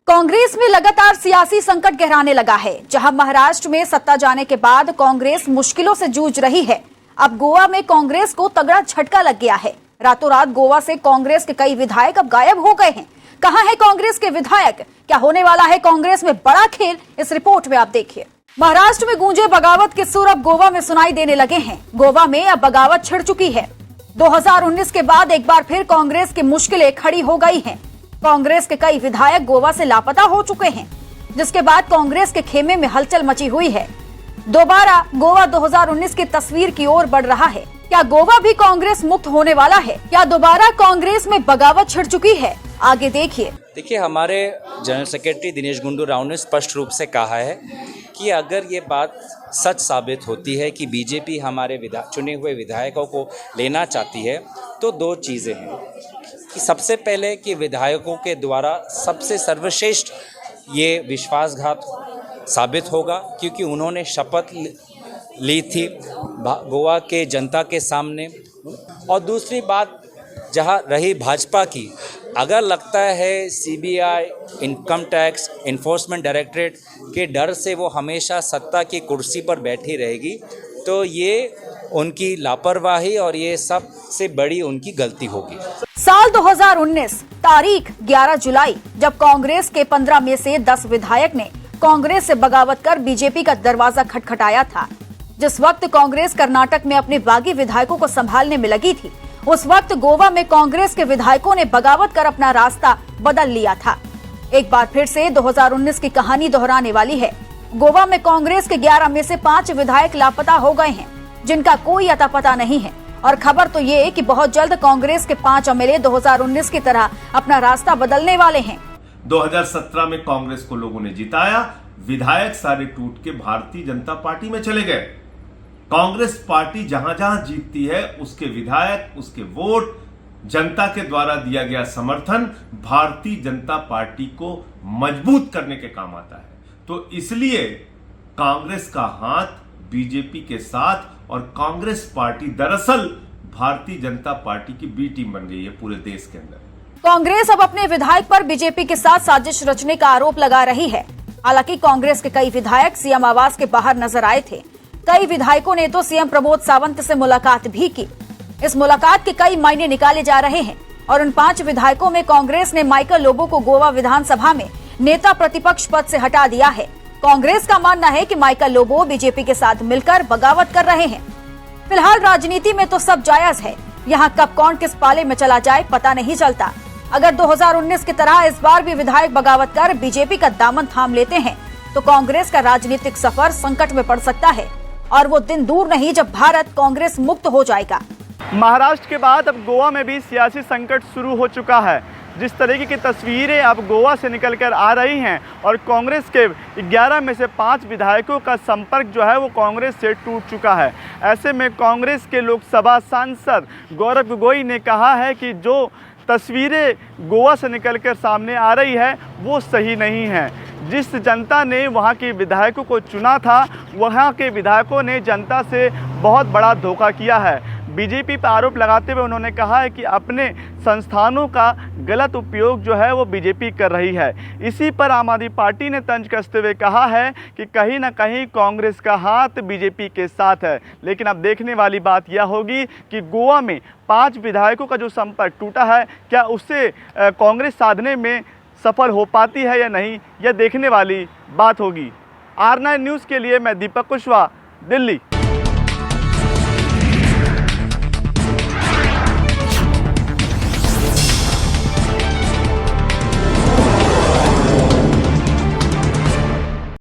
कांग्रेस में लगातार सियासी संकट गहराने लगा है। जहां महाराष्ट्र में सत्ता जाने के बाद कांग्रेस मुश्किलों से जूझ रही है, अब गोवा में कांग्रेस को तगड़ा झटका लग गया है। रातों रात गोवा से कांग्रेस के कई विधायक अब गायब हो गए हैं। कहां है कांग्रेस के विधायक? क्या होने वाला है कांग्रेस में बड़ा खेल? इस रिपोर्ट में आप देखिए। महाराष्ट्र में गूंजे बगावत के सुर अब गोवा में सुनाई देने लगे हैं। गोवा में अब बगावत छिड़ चुकी है। 2019 के बाद एक बार फिर कांग्रेस की मुश्किलें खड़ी हो गई हैं। कांग्रेस के कई विधायक गोवा से लापता हो चुके हैं, जिसके बाद कांग्रेस के खेमे में हलचल मची हुई है। दोबारा गोवा 2019 की तस्वीर की ओर बढ़ रहा है। क्या गोवा भी कांग्रेस मुक्त होने वाला है? क्या दोबारा कांग्रेस में बगावत छिड़ चुकी है? आगे देखिए। हमारे जनरल सेक्रेटरी दिनेश गुंडू राव ने स्पष्ट रूप से कहा है कि अगर ये बात सच साबित होती है कि बीजेपी हमारे चुने हुए विधायकों को लेना चाहती है, तो दो चीज़ें हैं कि सबसे पहले कि विधायकों के द्वारा सबसे सर्वश्रेष्ठ ये विश्वासघात साबित होगा, क्योंकि उन्होंने शपथ ली थी गोवा के जनता के सामने। और दूसरी बात जहां रही भाजपा की, अगर लगता है CBI, income tax, enforcement directorate के डर से वो हमेशा सत्ता की कुर्सी पर बैठी रहेगी, तो ये उनकी लापरवाही और ये सबसे बड़ी उनकी गलती होगी। साल 2019 तारीख 11 जुलाई, जब कांग्रेस के 15 में से 10 विधायक ने कांग्रेस से बगावत कर बीजेपी का दरवाजा खटखटाया था। जिस वक्त कांग्रेस कर्नाटक में अपने बागी विधायकों को संभालने में लगी थी, उस वक्त गोवा में कांग्रेस के विधायकों ने बगावत कर अपना रास्ता बदल लिया था। एक बार फिर से 2019 की कहानी दोहराने वाली है। गोवा में कांग्रेस के 11 में से 5 विधायक लापता हो गए हैं, जिनका कोई अता पता नहीं है। और खबर तो ये कि बहुत जल्द कांग्रेस के 5 एमएलए 2019 की तरह अपना रास्ता बदलने वाले हैं। 2017 में कांग्रेस को लोगों ने जिताया, विधायक सारे टूट के भारतीय जनता पार्टी में चले गए। कांग्रेस पार्टी जहां जहां जीतती है, उसके विधायक, उसके वोट, जनता के द्वारा दिया गया समर्थन भारतीय जनता पार्टी को मजबूत करने के काम आता है। तो इसलिए कांग्रेस का हाथ बीजेपी के साथ, और कांग्रेस पार्टी दरअसल भारतीय जनता पार्टी की बी टीम बन गई है पूरे देश के अंदर। कांग्रेस अब अपने विधायक पर बीजेपी के साथ साजिश रचने का आरोप लगा रही है। हालांकि कांग्रेस के कई विधायक सीएम आवास के बाहर नजर आए थे। कई विधायकों ने तो सीएम प्रमोद सावंत से मुलाकात भी की। इस मुलाकात के कई मायने निकाले जा रहे हैं और उन 5 विधायकों में कांग्रेस ने माइकल लोबो को गोवा विधानसभा में नेता प्रतिपक्ष पद से हटा दिया है। कांग्रेस का मानना है कि माइकल लोबो बीजेपी के साथ मिलकर बगावत कर रहे हैं। फिलहाल राजनीति में तो सब जायज है। यहाँ कब कौन किस पाले में चला जाए पता नहीं चलता। अगर 2019 की तरह इस बार भी विधायक बगावत कर बीजेपी का दामन थाम लेते हैं, तो कांग्रेस का राजनीतिक सफर संकट में पड़ सकता है। और वो दिन दूर नहीं जब भारत कांग्रेस मुक्त हो जाएगा। महाराष्ट्र के बाद अब गोवा में भी सियासी संकट शुरू हो चुका है। जिस तरीके की तस्वीरें अब गोवा से निकलकर आ रही हैं और कांग्रेस के 11 में से 5 विधायकों का संपर्क जो है वो कांग्रेस से टूट चुका है। ऐसे में कांग्रेस के लोकसभा सांसद गौरव गोगोई ने कहा है कि जो तस्वीरें गोवा से निकलकर सामने आ रही है वो सही नहीं है। जिस जनता ने वहाँ के विधायकों को चुना था, वहाँ के विधायकों ने जनता से बहुत बड़ा धोखा किया है। बीजेपी पर आरोप लगाते हुए उन्होंने कहा है कि अपने संस्थानों का गलत उपयोग जो है वो बीजेपी कर रही है। इसी पर आम आदमी पार्टी ने तंज कसते हुए कहा है कि कहीं ना कहीं कांग्रेस का हाथ बीजेपी के साथ है। लेकिन अब देखने वाली बात यह होगी कि गोवा में 5 विधायकों का जो संपर्क टूटा है, क्या उससे कांग्रेस साधने में सफल हो पाती है या नहीं, यह देखने वाली बात होगी। R9 न्यूज़ के लिए मैं दीपक कुशवाहा, दिल्ली।